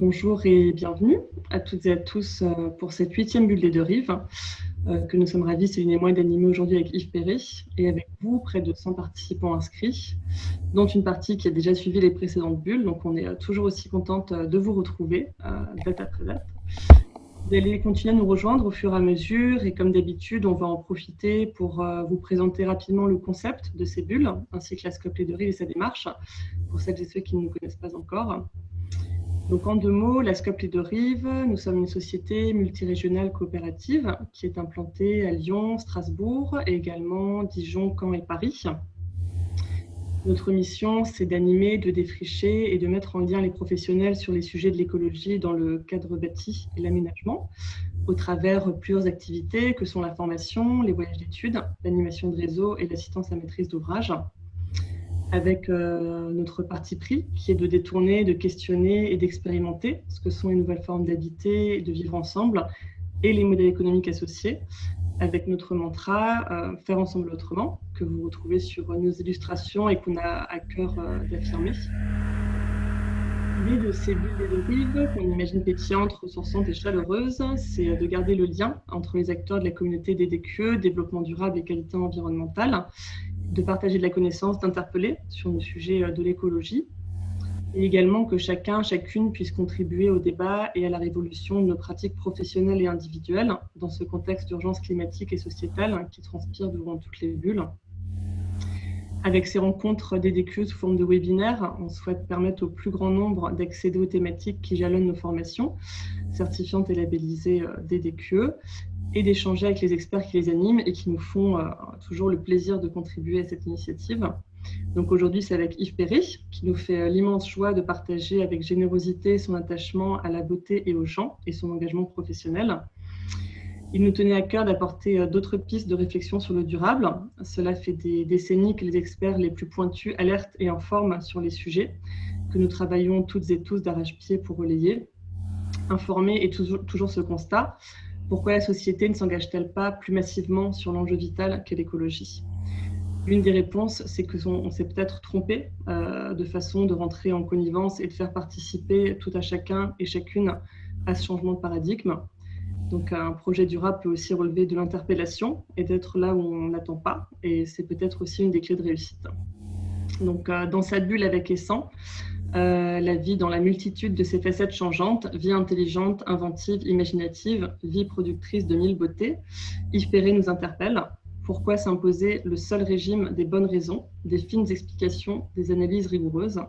Bonjour et bienvenue à toutes et à tous pour cette 8e bulle des deux rives que nous sommes ravis, Céline et moi, d'animer aujourd'hui avec Yves Perret et avec vous, près de 100 participants inscrits, dont une partie qui a déjà suivi les précédentes bulles. Donc on est toujours aussi contente de vous retrouver date après date. Vous allez continuer à nous rejoindre au fur et à mesure et comme d'habitude, on va en profiter pour vous présenter rapidement le concept de ces bulles, ainsi que la Scope des deux rives et sa démarche, pour celles et ceux qui ne nous connaissent pas encore. Donc en 2 mots, la Scope Les Deux Rives, nous sommes une société multirégionale coopérative qui est implantée à Lyon, Strasbourg et également Dijon, Caen et Paris. Notre mission, c'est d'animer, de défricher et de mettre en lien les professionnels sur les sujets de l'écologie dans le cadre bâti et l'aménagement, au travers plusieurs activités que sont la formation, les voyages d'études, l'animation de réseau et l'assistance à maîtrise d'ouvrage, avec notre parti pris qui est de détourner, de questionner et d'expérimenter ce que sont les nouvelles formes d'habiter et de vivre ensemble et les modèles économiques associés, avec notre mantra faire ensemble autrement, que vous retrouvez sur nos illustrations et qu'on a à cœur d'affirmer. L'idée de ces bulles des deux rives, qu'on imagine pétillantes, ressourçantes et chaleureuses, c'est de garder le lien entre les acteurs de la communauté des DQE, développement durable et qualité environnementale, de partager de la connaissance, d'interpeller sur le sujet de l'écologie, et également que chacun, chacune puisse contribuer au débat et à la révolution de nos pratiques professionnelles et individuelles dans ce contexte d'urgence climatique et sociétale qui transpire devant toutes les bulles. Avec ces rencontres DDQE sous forme de webinaires, on souhaite permettre au plus grand nombre d'accéder aux thématiques qui jalonnent nos formations, certifiantes et labellisées DDQE, et d'échanger avec les experts qui les animent et qui nous font toujours le plaisir de contribuer à cette initiative. Donc aujourd'hui, c'est avec Yves Perret qui nous fait l'immense joie de partager avec générosité son attachement à la beauté et aux gens et son engagement professionnel. Il nous tenait à cœur d'apporter d'autres pistes de réflexion sur le durable. Cela fait des décennies que les experts les plus pointus alertent et informent sur les sujets que nous travaillons toutes et tous d'arrache-pied pour relayer. Informer est toujours ce constat. Pourquoi la société ne s'engage-t-elle pas plus massivement sur l'enjeu vital qu'est l'écologie ? L'une des réponses, c'est qu'on s'est peut-être trompé de façon de rentrer en connivence et de faire participer tout à chacun et chacune à ce changement de paradigme. Donc un projet durable peut aussi relever de l'interpellation et d'être là où on n'attend pas. Et c'est peut-être aussi une des clés de réussite. Donc dans cette bulle avec et sans, la vie dans la multitude de ses facettes changeantes, vie intelligente, inventive, imaginative, vie productrice de mille beautés, Yves Perret nous interpelle. Pourquoi s'imposer le seul régime des bonnes raisons, des fines explications, des analyses rigoureuses ?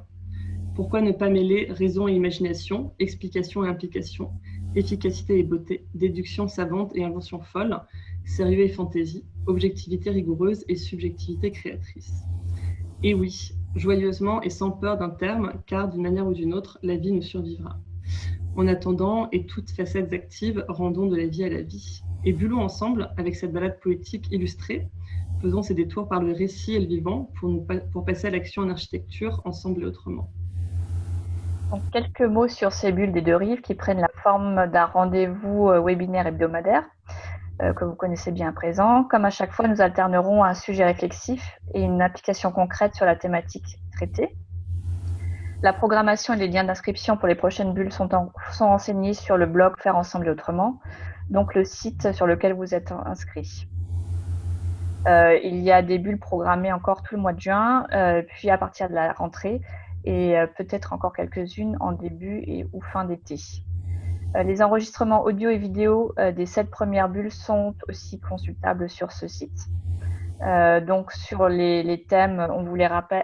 Pourquoi ne pas mêler raison et imagination, explication et implication, efficacité et beauté, déduction savante et invention folle, sérieux et fantaisie, objectivité rigoureuse et subjectivité créatrice ? Et oui, joyeusement et sans peur d'un terme, car d'une manière ou d'une autre, la vie nous survivra. En attendant, et toutes facettes actives, rendons de la vie à la vie. Et bullons ensemble avec cette balade poétique illustrée. Faisons ces détours par le récit et le vivant pour passer à l'action en architecture, ensemble et autrement. Donc, quelques mots sur ces bulles des deux rives qui prennent la forme d'un rendez-vous webinaire hebdomadaire que vous connaissez bien à présent. Comme à chaque fois, nous alternerons un sujet réflexif et une application concrète sur la thématique traitée. La programmation et les liens d'inscription pour les prochaines bulles sont renseignés sur le blog Faire ensemble et autrement, donc le site sur lequel vous êtes inscrit. Il y a des bulles programmées encore tout le mois de juin, puis à partir de la rentrée, et peut-être encore quelques-unes en début et ou fin d'été. Les enregistrements audio et vidéo des 7 premières bulles sont aussi consultables sur ce site. Donc sur les thèmes, on vous les rappelle,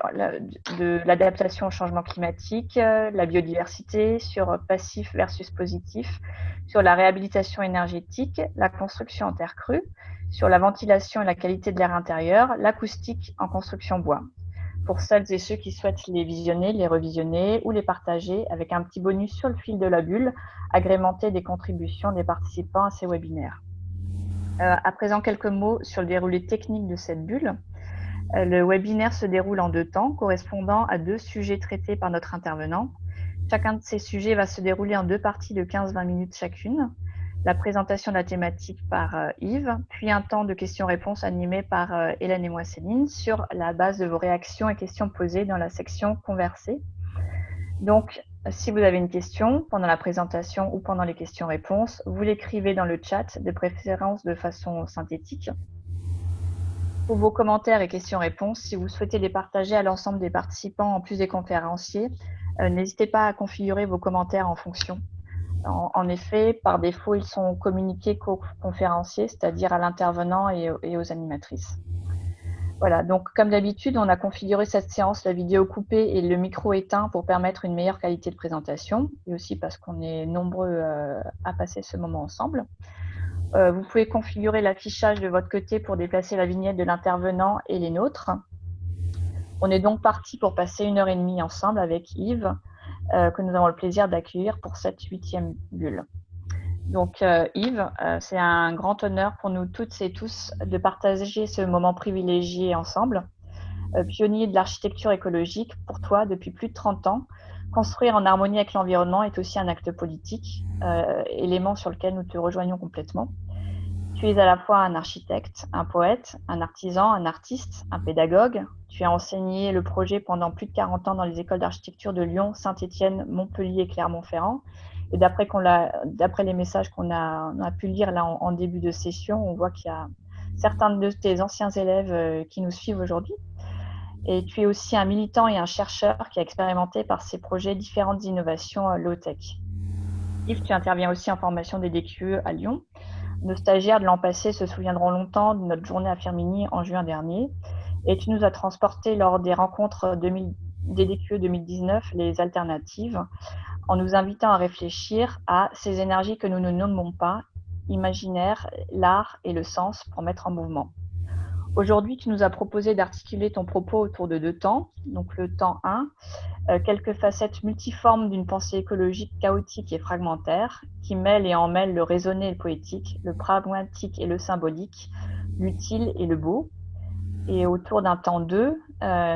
de l'adaptation au changement climatique, la biodiversité, sur passif versus positif, sur la réhabilitation énergétique, la construction en terre crue, sur la ventilation et la qualité de l'air intérieur, l'acoustique en construction bois. Pour celles et ceux qui souhaitent les visionner, les revisionner ou les partager avec un petit bonus sur le fil de la bulle, agrémenté des contributions des participants à ces webinaires. À présent, quelques mots sur le déroulé technique de cette bulle. Le webinaire se déroule en 2 temps, correspondant à 2 sujets traités par notre intervenant. Chacun de ces sujets va se dérouler en 2 parties de 15-20 minutes chacune. La présentation de la thématique par Yves, puis un temps de questions-réponses animé par Hélène et moi Céline sur la base de vos réactions et questions posées dans la section conversée. Donc, Si vous avez une question pendant la présentation ou pendant les questions-réponses, vous l'écrivez dans le chat, de préférence de façon synthétique. Pour vos commentaires et questions-réponses, si vous souhaitez les partager à l'ensemble des participants en plus des conférenciers, n'hésitez pas à configurer vos commentaires en fonction. En effet, par défaut, ils sont communiqués qu'aux conférenciers, c'est-à-dire à l'intervenant et aux animatrices. Voilà, donc comme d'habitude, on a configuré cette séance, la vidéo coupée et le micro éteint pour permettre une meilleure qualité de présentation, et aussi parce qu'on est nombreux à passer ce moment ensemble. Vous pouvez configurer l'affichage de votre côté pour déplacer la vignette de l'intervenant et les nôtres. On est donc parti pour passer 1h30 ensemble avec Yves, que nous avons le plaisir d'accueillir pour cette 8e bulle. Donc Yves, c'est un grand honneur pour nous toutes et tous de partager ce moment privilégié ensemble. Pionnier de l'architecture écologique, pour toi, depuis plus de 30 ans, construire en harmonie avec l'environnement est aussi un acte politique, élément sur lequel nous te rejoignons complètement. Tu es à la fois un architecte, un poète, un artisan, un artiste, un pédagogue. Tu as enseigné le projet pendant plus de 40 ans dans les écoles d'architecture de Lyon, Saint-Étienne, Montpellier et Clermont-Ferrand. Et d'après les messages qu'on a pu lire là en début de session, on voit qu'il y a certains de tes anciens élèves qui nous suivent aujourd'hui. Et tu es aussi un militant et un chercheur qui a expérimenté par ses projets différentes innovations low-tech. Yves, tu interviens aussi en formation des DQE à Lyon. Nos stagiaires de l'an passé se souviendront longtemps de notre journée à Firminy en juin dernier. Et tu nous as transportés lors des rencontres des DQE 2019, les alternatives, en nous invitant à réfléchir à ces énergies que nous ne nommons pas, imaginaire, l'art et le sens pour mettre en mouvement. Aujourd'hui, tu nous as proposé d'articuler ton propos autour de 2 temps. Donc le temps 1, quelques facettes multiformes d'une pensée écologique chaotique et fragmentaire, qui mêle et emmêle le raisonné et le poétique, le pragmatique et le symbolique, l'utile et le beau. Et autour d'un temps 2,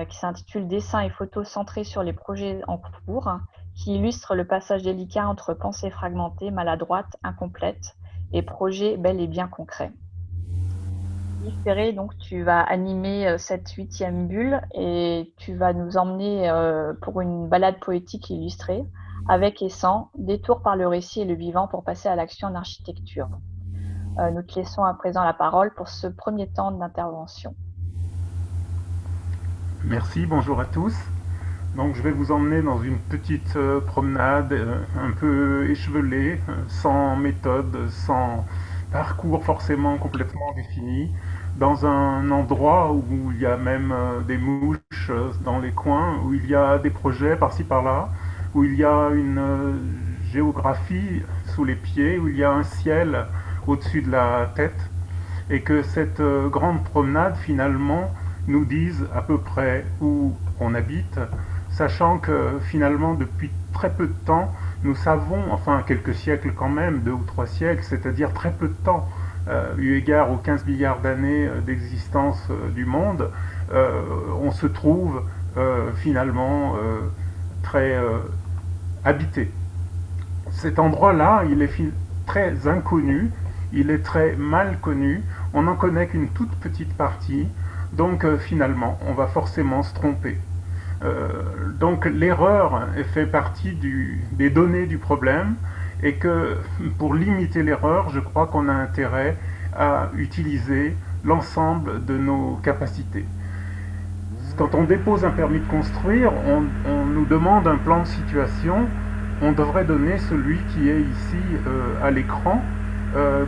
qui s'intitule Dessins et photos centrés sur les projets en cours, qui illustre le passage délicat entre pensée fragmentée, maladroite, incomplète, et projet bel et bien concret. Yves Perret, donc tu vas animer cette 8e bulle et tu vas nous emmener pour une balade poétique illustrée, avec et sans, détour par le récit et le vivant pour passer à l'action en architecture. Nous te laissons à présent la parole pour ce premier temps d'intervention. Merci, bonjour à tous. Donc je vais vous emmener dans une petite promenade un peu échevelée, sans méthode, sans parcours forcément complètement défini, dans un endroit où il y a même des mouches dans les coins, où il y a des projets par-ci par-là, où il y a une géographie sous les pieds, où il y a un ciel au-dessus de la tête, et que cette grande promenade finalement nous dise à peu près où on habite, sachant que finalement depuis très peu de temps, nous savons, enfin quelques siècles quand même, 2 ou 3 siècles, c'est-à-dire très peu de temps, eu égard aux 15 milliards d'années d'existence du monde, on se trouve finalement très habité. Cet endroit-là, il est très inconnu, il est très mal connu, on n'en connaît qu'une toute petite partie, donc finalement, on va forcément se tromper. Donc l'erreur fait partie des données du problème, et que pour limiter l'erreur, je crois qu'on a intérêt à utiliser l'ensemble de nos capacités. Quand on dépose un permis de construire, on nous demande un plan de situation, on devrait donner celui qui est ici à l'écran,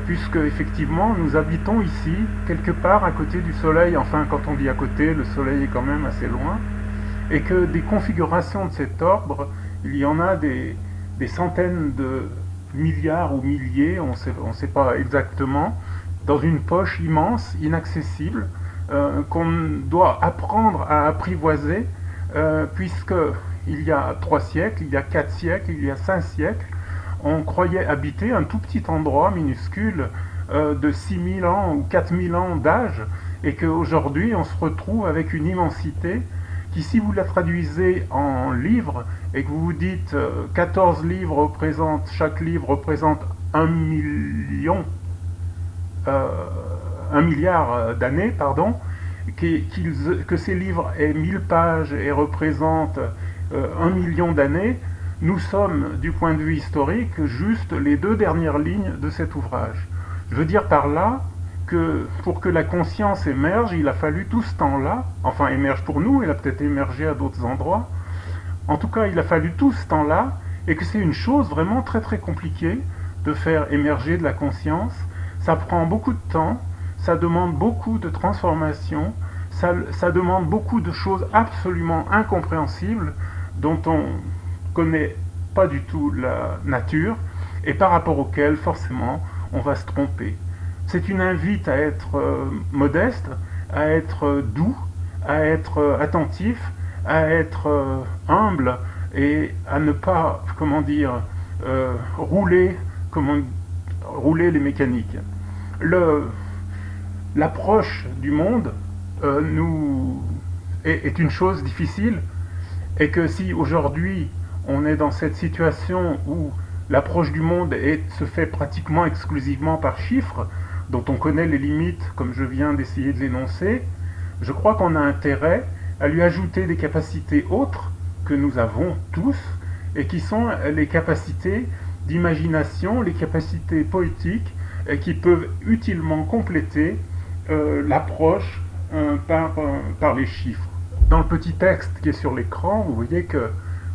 puisque effectivement nous habitons ici, quelque part à côté du soleil, enfin quand on dit à côté, le soleil est quand même assez loin, et que des configurations de cet ordre, il y en a des centaines de milliards ou milliers, on ne sait pas exactement, dans une poche immense, inaccessible, qu'on doit apprendre à apprivoiser, puisque il y a 3 siècles, il y a 4 siècles, il y a 5 siècles, on croyait habiter un tout petit endroit minuscule de 6000 ans ou 4000 ans d'âge, et qu'aujourd'hui on se retrouve avec une immensité qui, si vous la traduisez en livres et que vous vous dites 14 livres représentent, chaque livre représente 1 milliard d'années, pardon, que ces livres aient 1000 pages et représentent 1 million d'années, nous sommes, du point de vue historique, juste les 2 dernières lignes de cet ouvrage. Je veux dire par là que pour que la conscience émerge, il a fallu tout ce temps-là, enfin émerge pour nous, elle a peut-être émergé à d'autres endroits, en tout cas il a fallu tout ce temps-là, et que c'est une chose vraiment très très compliquée de faire émerger de la conscience. Ça prend beaucoup de temps, ça demande beaucoup de transformation, ça demande beaucoup de choses absolument incompréhensibles dont on connaît pas du tout la nature et par rapport auxquelles forcément on va se tromper. C'est une invite à être modeste, à être doux, à être attentif, à être humble et à ne pas, comment dire, rouler les mécaniques. L'approche du monde est une chose difficile et que si aujourd'hui on est dans cette situation où l'approche du monde se fait pratiquement exclusivement par chiffres, dont on connaît les limites comme je viens d'essayer de l'énoncer, je crois qu'on a intérêt à lui ajouter des capacités autres que nous avons tous et qui sont les capacités d'imagination, les capacités poétiques qui peuvent utilement compléter l'approche par les chiffres. Dans le petit texte qui est sur l'écran, vous voyez que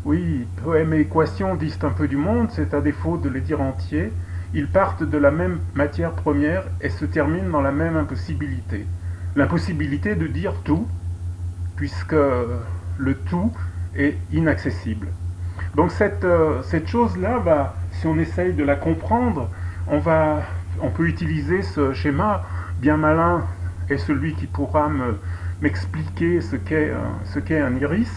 oui, poèmes et équations disent un peu du monde, c'est à défaut de les dire entiers, ils partent de la même matière première et se terminent dans la même impossibilité. L'impossibilité de dire tout, puisque le tout est inaccessible. Donc cette chose-là, si on essaye de la comprendre, on peut utiliser ce schéma bien malin et celui qui pourra m'expliquer ce qu'est un iris.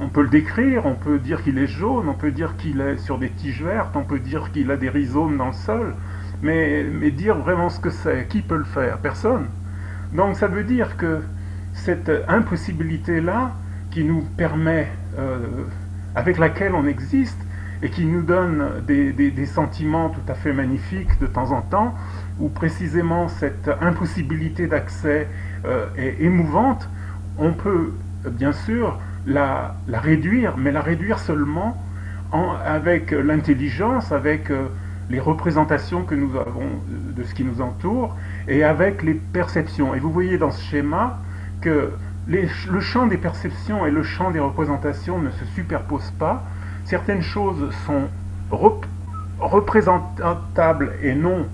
On peut le décrire, on peut dire qu'il est jaune, on peut dire qu'il est sur des tiges vertes, on peut dire qu'il a des rhizomes dans le sol, mais dire vraiment ce que c'est, qui peut le faire? Personne. Donc ça veut dire que cette impossibilité-là, qui nous permet, avec laquelle on existe, et qui nous donne des sentiments tout à fait magnifiques de temps en temps, où précisément cette impossibilité d'accès est émouvante, on peut bien sûr la réduire, mais la réduire seulement avec l'intelligence, avec les représentations que nous avons de ce qui nous entoure, et avec les perceptions. Et vous voyez dans ce schéma que le champ des perceptions et le champ des représentations ne se superposent pas. Certaines choses sont représentables et non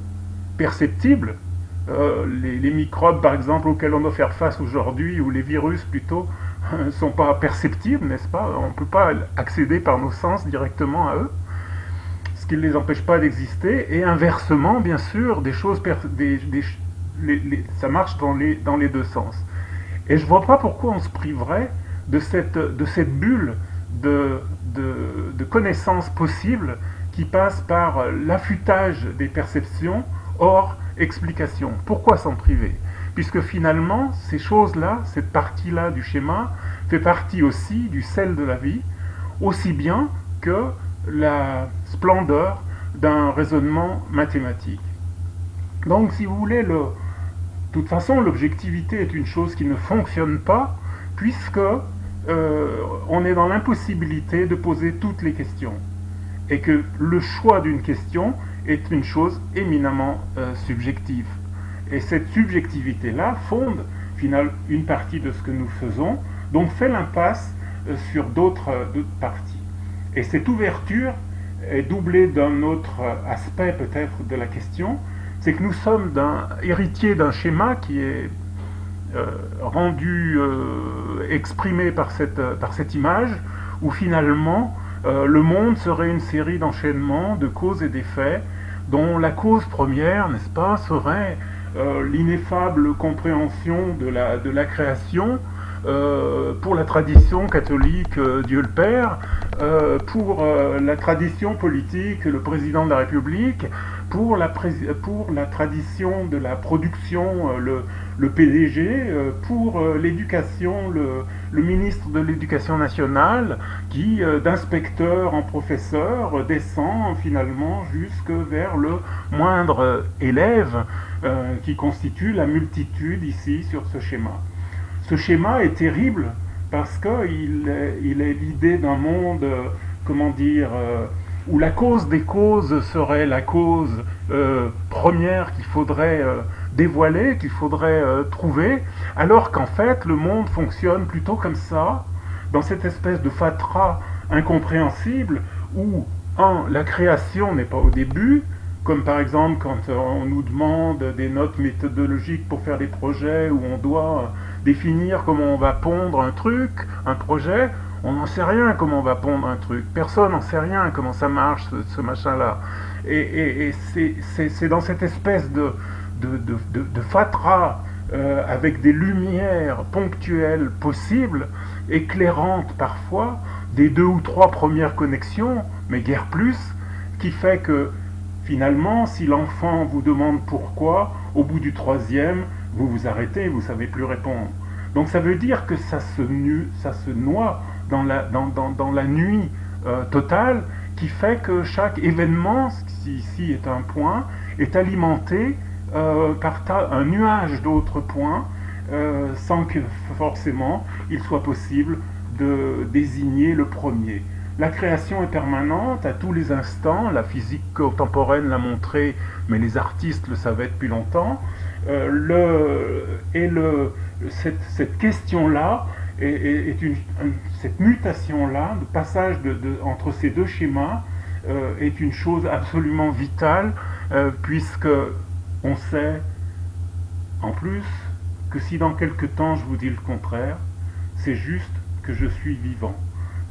perceptibles. Les microbes, par exemple, auxquels on doit faire face aujourd'hui, ou les virus plutôt, ne sont pas perceptibles, n'est-ce pas? On ne peut pas accéder par nos sens directement à eux, ce qui ne les empêche pas d'exister. Et inversement, bien sûr, des choses, ça marche dans les 2 sens. Et je ne vois pas pourquoi on se priverait de cette bulle de connaissances possibles qui passe par l'affûtage des perceptions hors explication. Pourquoi s'en priver? Puisque finalement, ces choses-là, cette partie-là du schéma, fait partie aussi du sel de la vie, aussi bien que la splendeur d'un raisonnement mathématique. Donc, si vous voulez, de toute façon, l'objectivité est une chose qui ne fonctionne pas, puisque on est dans l'impossibilité de poser toutes les questions. Et que le choix d'une question est une chose éminemment subjective. Et cette subjectivité-là fonde finalement une partie de ce que nous faisons, donc fait l'impasse sur d'autres parties. Et cette ouverture est doublée d'un autre aspect peut-être de la question, c'est que nous sommes héritiers d'un schéma qui est rendu, exprimé par cette image, où finalement le monde serait une série d'enchaînements de causes et d'effets, dont la cause première, n'est-ce pas, serait l'ineffable compréhension de la création, pour la tradition catholique, Dieu le Père, pour la tradition politique, le président de la République, pour la tradition de la production, le PDG, pour l'éducation, le ministre de l'Éducation nationale, qui, d'inspecteur en professeur, descend finalement jusque vers le moindre élève, qui constitue la multitude ici sur ce schéma. Ce schéma est terrible parce qu'il est l'idée d'un monde comment dire, où la cause des causes serait la cause première qu'il faudrait dévoiler, qu'il faudrait trouver, alors qu'en fait le monde fonctionne plutôt comme ça, dans cette espèce de fatras incompréhensible où, la création n'est pas au début, comme par exemple quand on nous demande des notes méthodologiques pour faire des projets où on doit définir comment on va pondre un truc, un projet, on n'en sait rien comment on va pondre un truc. Personne n'en sait rien comment ça marche, ce machin-là. Et c'est dans cette espèce de fatras avec des lumières ponctuelles possibles, éclairantes parfois, des 2 ou 3 premières connexions, mais guère plus, qui fait que finalement, si l'enfant vous demande pourquoi, au bout du 3e, vous vous arrêtez, vous ne savez plus répondre. Donc ça veut dire que ça se noie dans la nuit totale, qui fait que chaque événement, qui ici est un point, est alimenté par un nuage d'autres points, sans que forcément il soit possible de désigner le premier. La création est permanente à tous les instants, la physique contemporaine l'a montré, mais les artistes le savaient depuis longtemps. Cette question-là, cette mutation-là, le passage entre ces deux schémas, est une chose absolument vitale, puisque on sait, en plus, que si dans quelque temps je vous dis le contraire, c'est juste que je suis vivant.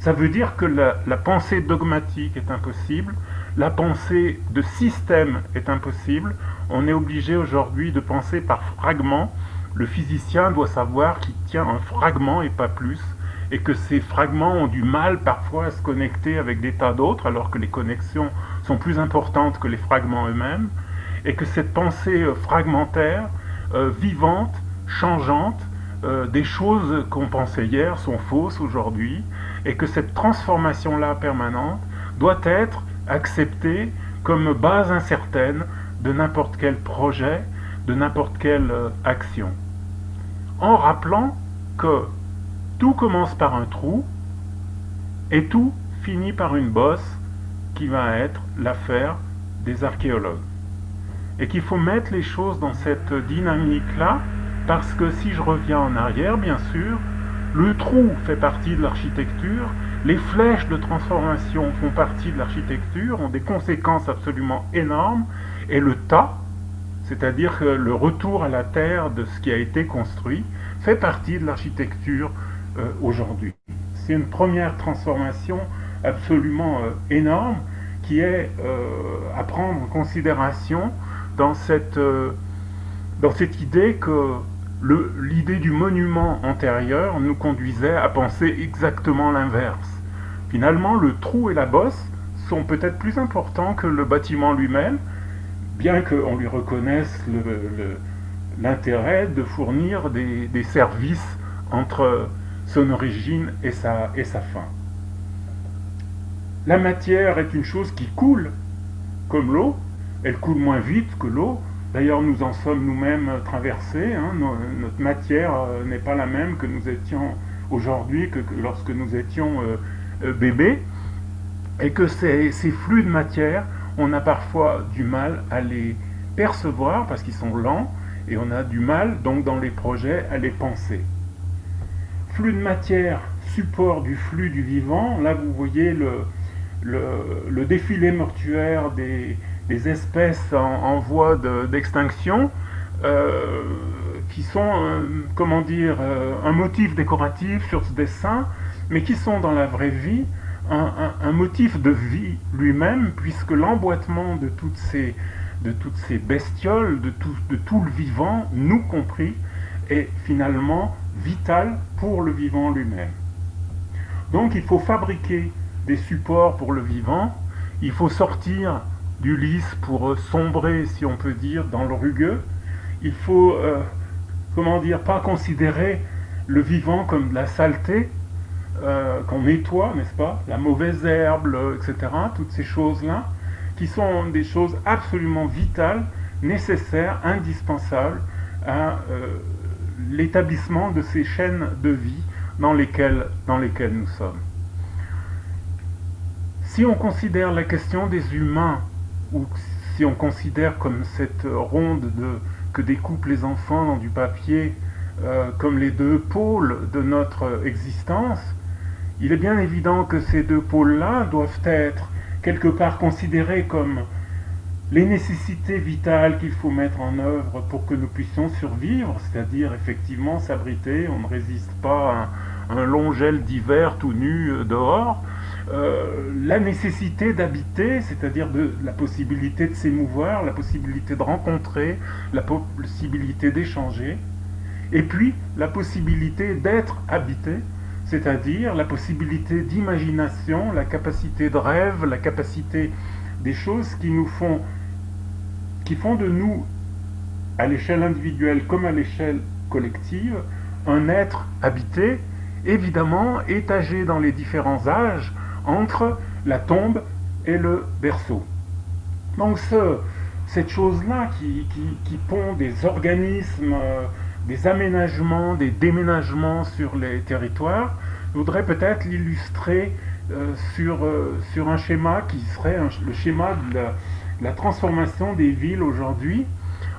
Ça veut dire que la pensée dogmatique est impossible, la pensée de système est impossible, on est obligé aujourd'hui de penser par fragments. Le physicien doit savoir qu'il tient un fragment et pas plus, et que ces fragments ont du mal parfois à se connecter avec des tas d'autres, alors que les connexions sont plus importantes que les fragments eux-mêmes, et que cette pensée fragmentaire, vivante, changeante, des choses qu'on pensait hier sont fausses aujourd'hui, et que cette transformation-là permanente doit être acceptée comme base incertaine de n'importe quel projet, de n'importe quelle action. En rappelant que tout commence par un trou et tout finit par une bosse qui va être l'affaire des archéologues. Et qu'il faut mettre les choses dans cette dynamique-là, parce que si je reviens en arrière, bien sûr, le trou fait partie de l'architecture, les flèches de transformation font partie de l'architecture, ont des conséquences absolument énormes, et le tas, c'est-à-dire le retour à la terre de ce qui a été construit, fait partie de l'architecture aujourd'hui. C'est une première transformation absolument énorme qui est à prendre en considération dans cette idée que l'idée du monument antérieur nous conduisait à penser exactement l'inverse. Finalement, le trou et la bosse sont peut-être plus importants que le bâtiment lui-même, bien qu'on lui reconnaisse l'intérêt de fournir des services entre son origine et sa fin. La matière est une chose qui coule, comme l'eau. Elle coule moins vite que l'eau. D'ailleurs, nous en sommes nous-mêmes traversés. Notre matière n'est pas la même que nous étions aujourd'hui, que lorsque nous étions bébés. Et que ces flux de matière, on a parfois du mal à les percevoir parce qu'ils sont lents, et on a du mal, donc dans les projets, à les penser. Flux de matière, support du flux du vivant. Là, vous voyez le défilé mortuaire des espèces en voie d'extinction, qui sont, un motif décoratif sur ce dessin, mais qui sont dans la vraie vie un motif de vie lui-même, puisque l'emboîtement de toutes ces bestioles, de tout le vivant, nous compris, est finalement vital pour le vivant lui-même. Donc il faut fabriquer des supports pour le vivant, il faut sortir du lisse pour sombrer, si on peut dire, dans le rugueux. Il faut, pas considérer le vivant comme de la saleté, qu'on nettoie, n'est-ce pas, la mauvaise herbe, etc., toutes ces choses-là, qui sont des choses absolument vitales, nécessaires, indispensables à l'établissement de ces chaînes de vie dans lesquelles nous sommes. Si on considère la question des humains, ou si on considère comme cette ronde que découpent les enfants dans du papier, comme les deux pôles de notre existence, il est bien évident que ces deux pôles-là doivent être quelque part considérés comme les nécessités vitales qu'il faut mettre en œuvre pour que nous puissions survivre, c'est-à-dire effectivement s'abriter, on ne résiste pas à un long gel d'hiver tout nu dehors, la nécessité d'habiter, c'est-à-dire la possibilité de s'émouvoir, la possibilité de rencontrer, la possibilité d'échanger, et puis la possibilité d'être habité, c'est-à-dire la possibilité d'imagination, la capacité de rêve, la capacité des choses qui font de nous, à l'échelle individuelle comme à l'échelle collective, un être habité, évidemment étagé dans les différents âges entre la tombe et le berceau. Donc cette chose-là qui pond des organismes, des aménagements, des déménagements sur les territoires, je voudrais peut-être l'illustrer sur un schéma qui serait le schéma de la transformation des villes aujourd'hui.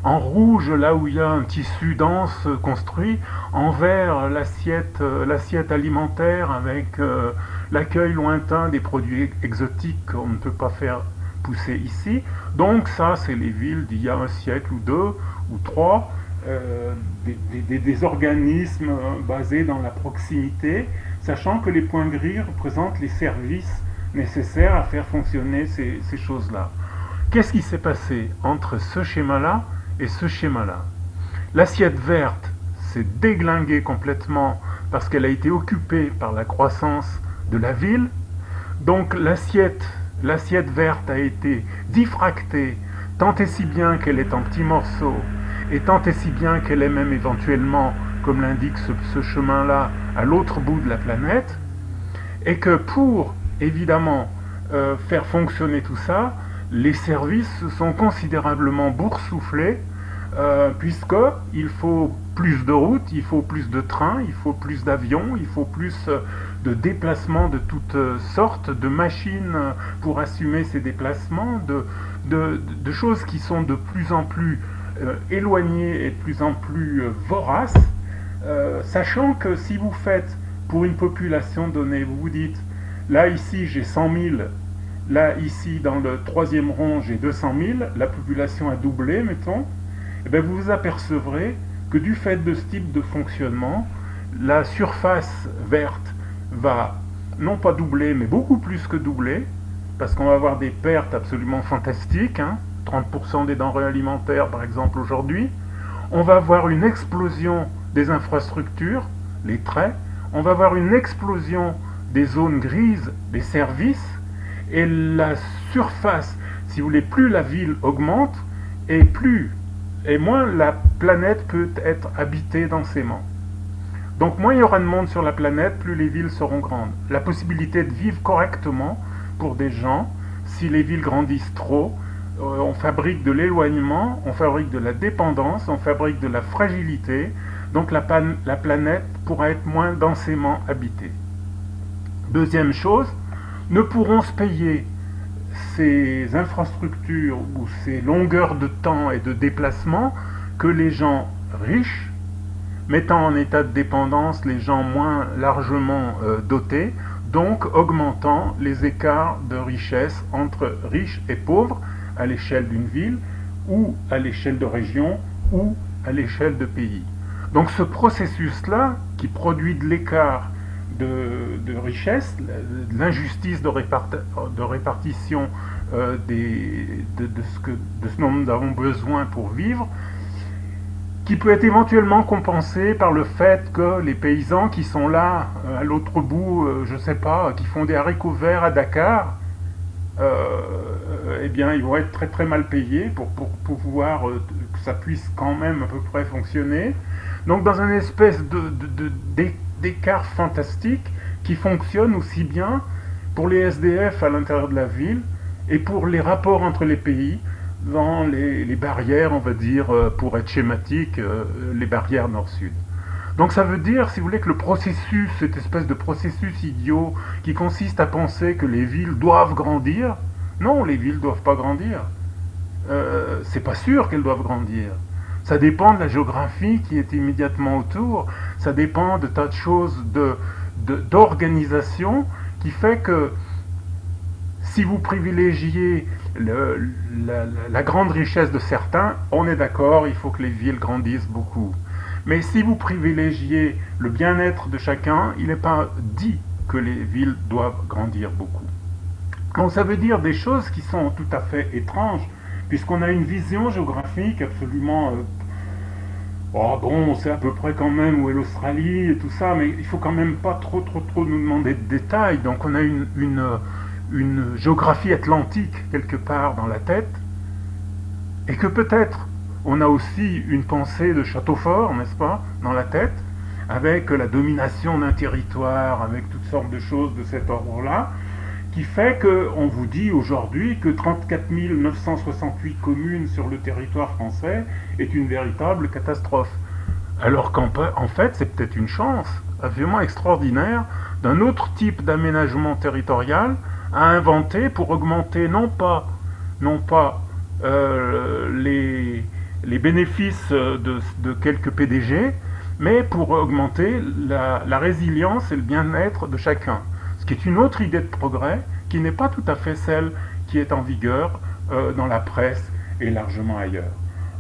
En rouge, là où il y a un tissu dense construit, en vert, l'assiette alimentaire avec l'accueil lointain des produits exotiques qu'on ne peut pas faire pousser ici. Donc ça, c'est les villes d'il y a un siècle ou deux ou trois, des organismes basés dans la proximité, sachant que les points gris représentent les services nécessaires à faire fonctionner ces choses-là. Qu'est-ce qui s'est passé entre ce schéma-là et ce schéma-là? L'assiette verte s'est déglinguée complètement parce qu'elle a été occupée par la croissance de la ville. Donc l'assiette verte a été diffractée, tant et si bien qu'elle est en petits morceaux, et tant et si bien qu'elle est même éventuellement, comme l'indique ce chemin-là, à l'autre bout de la planète, et que pour, évidemment, faire fonctionner tout ça, les services se sont considérablement boursouflés, puisqu'il faut plus de routes, il faut plus de trains, il faut plus d'avions, il faut plus de déplacements de toutes sortes, de machines pour assumer ces déplacements, de choses qui sont de plus en plus éloignées et de plus en plus voraces, sachant que si vous faites pour une population donnée, vous vous dites, là ici j'ai 100 000, là ici dans le troisième rond j'ai 200 000, la population a doublé, mettons, et bien vous vous apercevrez que du fait de ce type de fonctionnement, la surface verte va non pas doubler, mais beaucoup plus que doubler, parce qu'on va avoir des pertes absolument fantastiques, 30% des denrées alimentaires par exemple aujourd'hui. On va avoir une explosion des infrastructures, les traits, on va avoir une explosion des zones grises, des services, et la surface, si vous voulez, plus la ville augmente, et moins la planète peut être habitée densément. Donc moins il y aura de monde sur la planète, plus les villes seront grandes. La possibilité de vivre correctement pour des gens, si les villes grandissent trop, on fabrique de l'éloignement, on fabrique de la dépendance, on fabrique de la fragilité, donc la planète pourra être moins densément habitée. Deuxième chose, ne pourront se payer ces infrastructures ou ces longueurs de temps et de déplacement que les gens riches, mettant en état de dépendance les gens moins largement dotés, donc augmentant les écarts de richesse entre riches et pauvres à l'échelle d'une ville, ou à l'échelle de région, ou à l'échelle de pays. Donc ce processus-là, qui produit de l'écart de richesse, de l'injustice de répartition de ce dont nous avons besoin pour vivre, qui peut être éventuellement compensé par le fait que les paysans qui sont là, à l'autre bout, je ne sais pas, qui font des haricots verts à Dakar, eh bien, ils vont être très très mal payés pour pouvoir que ça puisse quand même à peu près fonctionner. Donc dans une espèce d'écart fantastique qui fonctionne aussi bien pour les SDF à l'intérieur de la ville et pour les rapports entre les pays dans les barrières, on va dire, pour être schématique, les barrières nord-sud. Donc ça veut dire, si vous voulez, que le processus, cette espèce de processus idiot qui consiste à penser que les villes doivent grandir, non, les villes ne doivent pas grandir. C'est pas sûr qu'elles doivent grandir. Ça dépend de la géographie qui est immédiatement autour, ça dépend de tas de choses d'organisation qui fait que si vous privilégiez la grande richesse de certains, on est d'accord, il faut que les villes grandissent beaucoup. Mais si vous privilégiez le bien-être de chacun, il n'est pas dit que les villes doivent grandir beaucoup. Donc ça veut dire des choses qui sont tout à fait étranges, puisqu'on a une vision géographique absolument... oh bon, on sait à peu près quand même où est l'Australie et tout ça, mais il faut quand même pas trop nous demander de détails. Donc on a une géographie atlantique quelque part dans la tête, et que peut-être on a aussi une pensée de château fort, n'est-ce pas, dans la tête, avec la domination d'un territoire, avec toutes sortes de choses de cet ordre-là, qui fait qu'on vous dit aujourd'hui que 34 968 communes sur le territoire français est une véritable catastrophe. Alors qu'en fait, c'est peut-être une chance absolument extraordinaire d'un autre type d'aménagement territorial à inventer pour augmenter non pas les bénéfices de quelques PDG, mais pour augmenter la résilience et le bien-être de chacun. Ce qui est une autre idée de progrès qui n'est pas tout à fait celle qui est en vigueur dans la presse et largement ailleurs.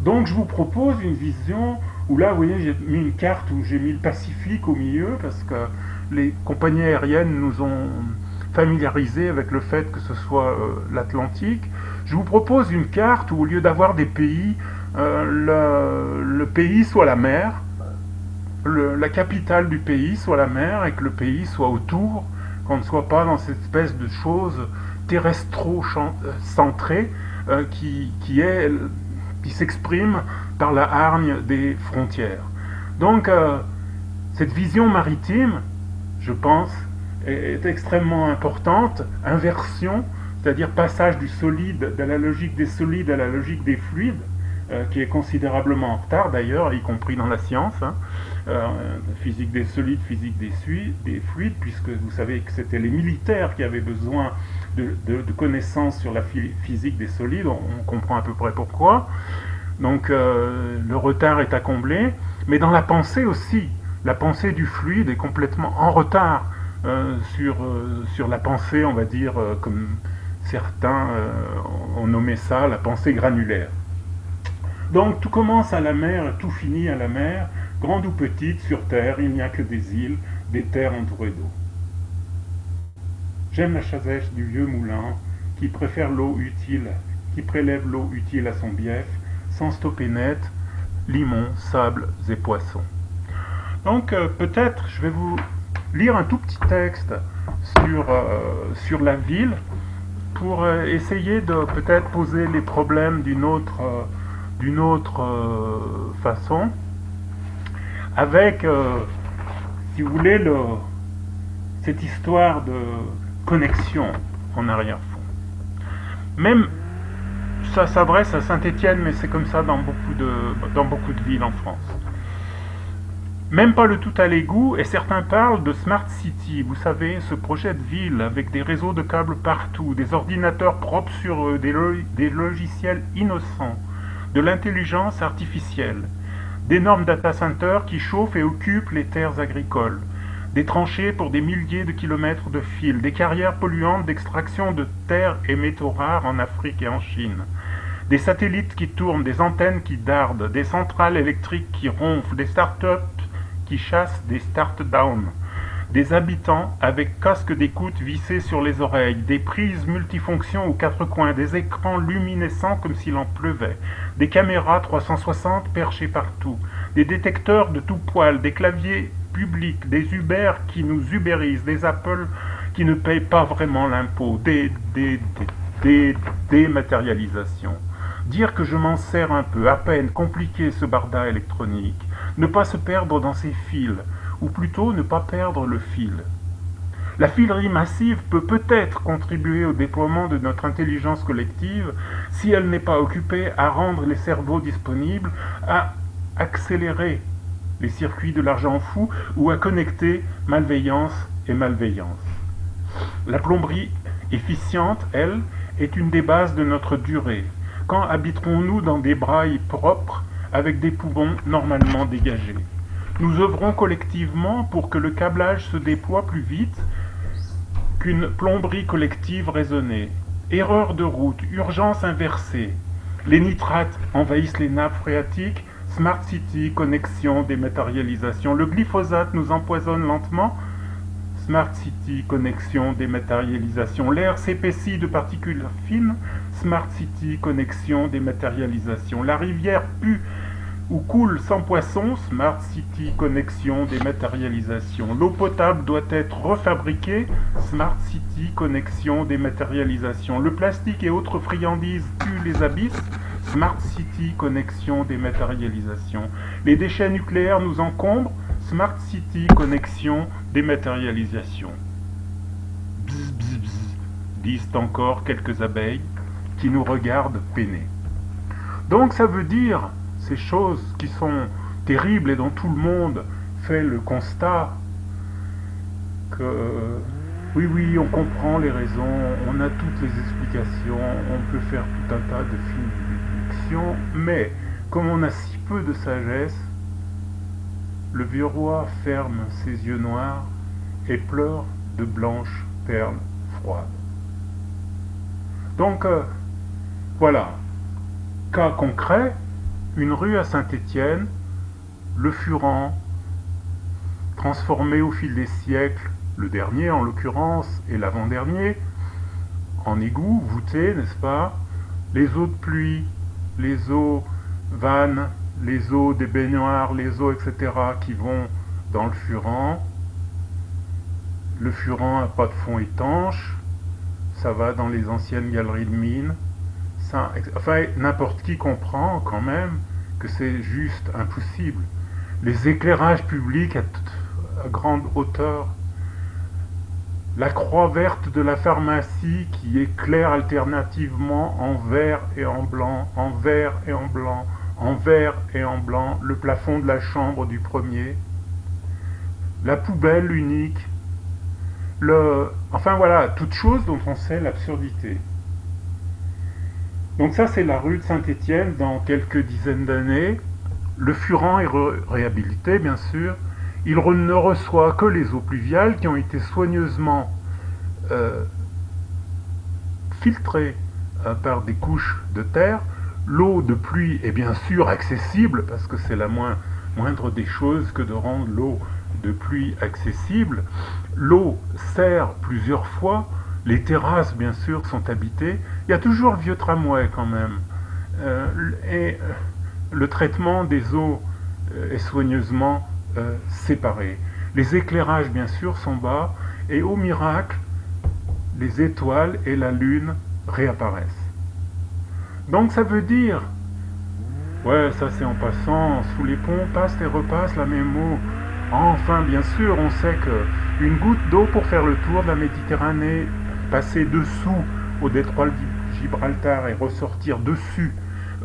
Donc je vous propose une vision où là, vous voyez, j'ai mis une carte où j'ai mis le Pacifique au milieu parce que les compagnies aériennes nous ont familiarisés avec le fait que ce soit l'Atlantique. Je vous propose une carte où au lieu d'avoir des pays, le pays soit la mer, la capitale du pays soit la mer et que le pays soit autour, qu'on ne soit pas dans cette espèce de chose terrestro-centrée qui s'exprime par la hargne des frontières. Donc cette vision maritime, je pense, est extrêmement importante, inversion, c'est-à-dire passage du solide, de la logique des solides à la logique des fluides, qui est considérablement en retard d'ailleurs, y compris dans la science, physique des solides, physique des fluides, puisque vous savez que c'était les militaires qui avaient besoin de connaissances sur la physique des solides, on comprend à peu près pourquoi. Donc le retard est à combler, mais dans la pensée aussi, la pensée du fluide est complètement en retard sur la pensée, on va dire, comme certains ont nommé ça, la pensée granulaire. Donc tout commence à la mer, tout finit à la mer, grande ou petite, sur terre, il n'y a que des îles, des terres entourées d'eau. J'aime la chazèche du vieux moulin, qui préfère l'eau utile, qui prélève l'eau utile à son bief, sans stopper net, limon, sables et poissons. Donc peut-être je vais vous lire un tout petit texte sur la ville pour essayer de peut-être poser les problèmes d'une autre façon, avec, si vous voulez, cette histoire de connexion en arrière-fond. Même, ça s'adresse à Saint-Étienne, mais c'est comme ça dans beaucoup de villes en France. Même pas le tout à l'égout, et certains parlent de Smart City, vous savez, ce projet de ville avec des réseaux de câbles partout, des ordinateurs propres sur eux, des logiciels innocents, de l'intelligence artificielle, d'énormes data centers qui chauffent et occupent les terres agricoles, des tranchées pour des milliers de kilomètres de fils, des carrières polluantes d'extraction de terres et métaux rares en Afrique et en Chine, des satellites qui tournent, des antennes qui dardent, des centrales électriques qui ronflent, des start-up qui chassent des start-down, des habitants avec casques d'écoute vissés sur les oreilles, des prises multifonctions aux quatre coins, des écrans luminescents comme s'il en pleuvait, des caméras 360 perchées partout, des détecteurs de tout poil, des claviers publics, des Uber qui nous ubérisent, des Apple qui ne payent pas vraiment l'impôt, des dématérialisations. Dire que je m'en sers un peu, à peine, compliqué ce barda électronique, ne pas se perdre dans ses fils, ou plutôt ne pas perdre le fil. La filerie massive peut peut-être contribuer au déploiement de notre intelligence collective si elle n'est pas occupée à rendre les cerveaux disponibles, à accélérer les circuits de l'argent fou, ou à connecter malveillance et malveillance. La plomberie efficiente, elle, est une des bases de notre durée. Quand habiterons-nous dans des brailles propres avec des poumons normalement dégagés? Nous œuvrons collectivement pour que le câblage se déploie plus vite qu'une plomberie collective raisonnée. Erreur de route, urgence inversée. Les nitrates envahissent les nappes phréatiques. Smart City, connexion, dématérialisation. Le glyphosate nous empoisonne lentement. Smart City, connexion, dématérialisation. L'air s'épaissit de particules fines. Smart City, connexion, dématérialisation. La rivière pue ou coule sans poisson. Smart City, connexion, dématérialisation. L'eau potable doit être refabriquée. Smart City, connexion, dématérialisation. Le plastique et autres friandises tuent les abysses. Smart City, connexion, dématérialisation. Les déchets nucléaires nous encombrent. Smart City, connexion, dématérialisation. Bzz, bzz, bzz, disent encore quelques abeilles qui nous regardent peiner. Donc ça veut dire ces choses qui sont terribles et dont tout le monde fait le constat que oui, on comprend les raisons, on a toutes les explications, on peut faire tout un tas de films de déduction, mais comme on a si peu de sagesse, le vieux roi ferme ses yeux noirs et pleure de blanches perles froides. Donc, voilà. Cas concret, une rue à Saint-Étienne, le Furan, transformé au fil des siècles, le dernier en l'occurrence et l'avant-dernier, en égout, voûté, n'est-ce pas? Les eaux de pluie, les eaux vannes, les eaux des baignoires, les eaux, etc., qui vont dans le Furan. Le Furan n'a pas de fond étanche, ça va dans les anciennes galeries de mines. Ça, enfin, n'importe qui comprend quand même que c'est juste impossible. Les éclairages publics à grande hauteur, la croix verte de la pharmacie qui éclaire alternativement en vert et en blanc, en vert et en blanc, en vert et en blanc, le plafond de la chambre du premier, la poubelle unique, enfin voilà, toute chose dont on sait l'absurdité. Donc ça c'est la rue de Saint-Étienne dans quelques dizaines d'années. Le Furan est réhabilité bien sûr. Il ne reçoit que les eaux pluviales qui ont été soigneusement filtrées par des couches de terre. L'eau de pluie est bien sûr accessible, parce que c'est la moindre des choses que de rendre l'eau de pluie accessible. L'eau sert plusieurs fois, les terrasses bien sûr sont habitées, il y a toujours le vieux tramway quand même. Et le traitement des eaux est soigneusement séparé. Les éclairages bien sûr sont bas, et au miracle, les étoiles et la lune réapparaissent. Donc ça veut dire, ouais, ça c'est en passant, sous les ponts passe et repasse la même eau. Enfin, bien sûr, on sait que une goutte d'eau pour faire le tour de la Méditerranée, passer dessous au détroit de Gibraltar et ressortir dessus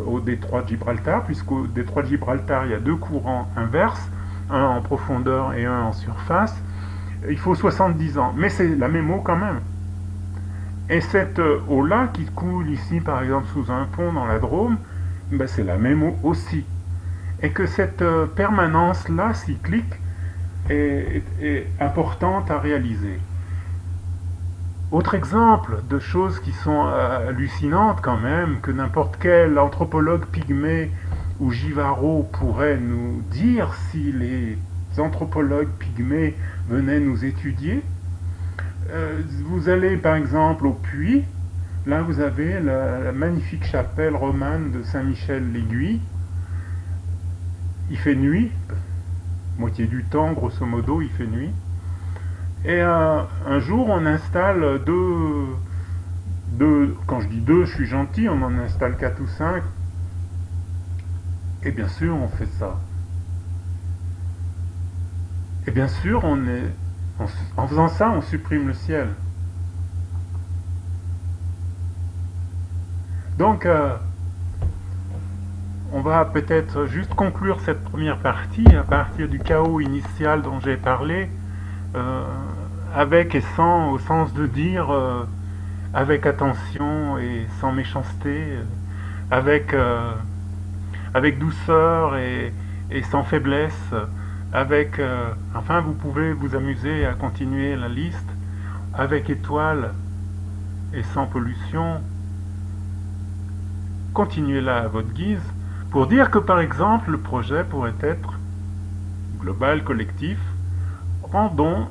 au détroit de Gibraltar, puisqu'au détroit de Gibraltar, il y a deux courants inverses, un en profondeur et un en surface, il faut 70 ans. Mais c'est la même eau quand même. Et cette eau-là qui coule ici, par exemple, sous un pont dans la Drôme, ben c'est la même eau aussi. Et que cette permanence-là, cyclique, est importante à réaliser. Autre exemple de choses qui sont hallucinantes quand même, que n'importe quel anthropologue pygmée ou Givaro pourrait nous dire si les anthropologues pygmées venaient nous étudier. Vous allez par exemple au Puy, là vous avez la magnifique chapelle romane de Saint-Michel-l'Aiguille. Il fait nuit, moitié du temps grosso modo il fait nuit. Et un jour on installe deux, quand je dis deux je suis gentil, on en installe 4 ou 5. Et bien sûr on fait ça. Et bien sûr en faisant ça, on supprime le ciel. Donc, on va peut-être juste conclure cette première partie à partir du chaos initial dont j'ai parlé, euh, avec et sans, au sens de dire avec attention et sans méchanceté, avec, avec douceur et sans faiblesse, avec, enfin vous pouvez vous amuser à continuer la liste, avec étoile et sans pollution, continuez-la à votre guise, pour dire que par exemple le projet pourrait être global, collectif, rendons